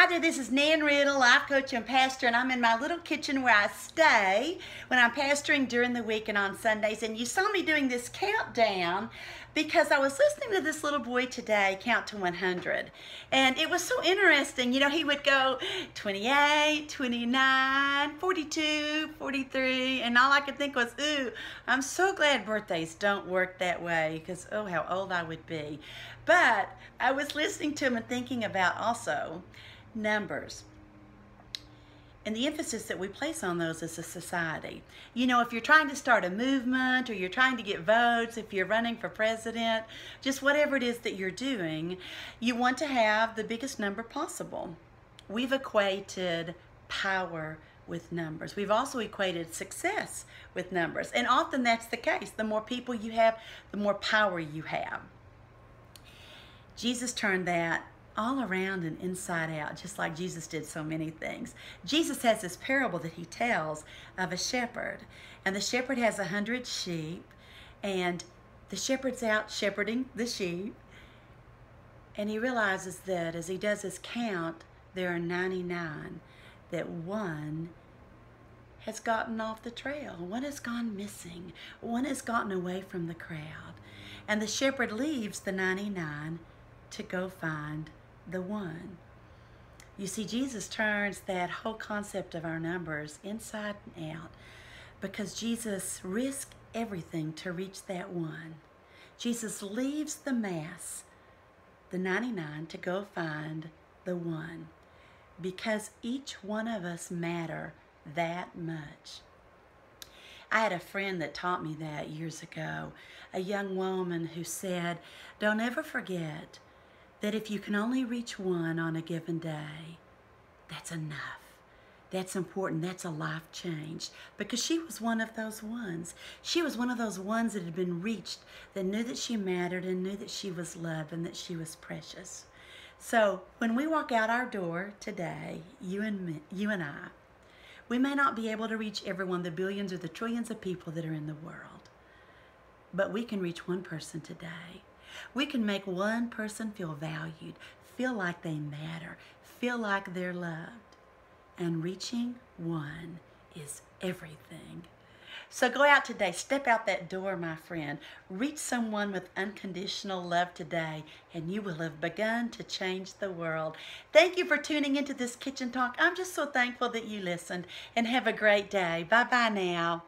Hi there, this is Nan Riddle, life coach and pastor, and I'm in my little kitchen where I stay when I'm pastoring during the week and on Sundays. And you saw me doing this countdown because I was listening to this little boy today count to 100. And it was so interesting. You know, he would go 28, 29, 42, 43, and all I could think was, ooh, I'm so glad birthdays don't work that way because, oh, how old I would be. But I was listening to him and thinking about also numbers and the emphasis that we place on those as a society. You know, if you're trying to start a movement or you're trying to get votes, if you're running for president, just whatever it is that you're doing, you want to have the biggest number possible. We've equated power with numbers. We've also equated success with numbers, and often that's the case. The more people you have, the more power you have. Jesus turned that all around and inside out, just like Jesus did so many things. Jesus has this parable that he tells of a shepherd, and the shepherd has 100 sheep, and the shepherd's out shepherding the sheep, and he realizes that as he does his count, there are 99, that one has gotten off the trail. One has gone missing. One has gotten away from the crowd. And the shepherd leaves the 99 to go find the one. You see, Jesus turns that whole concept of our numbers inside and out because Jesus risked everything to reach that one. Jesus leaves the mass, the 99, to go find the one because each one of us matter that much. I had a friend that taught me that years ago, a young woman who said, don't ever forget that if you can only reach one on a given day, that's enough. That's important. That's a life change. Because she was one of those ones. She was one of those ones that had been reached, that knew that she mattered and knew that she was loved and that she was precious. So when we walk out our door today, you and I, we may not be able to reach everyone, the billions or the trillions of people that are in the world, but we can reach one person today. We can make one person feel valued, feel like they matter, feel like they're loved. And reaching one is everything. So go out today, step out that door, my friend. Reach someone with unconditional love today, and you will have begun to change the world. Thank you for tuning into this Kitchen Talk. I'm just so thankful that you listened, and have a great day. Bye-bye now.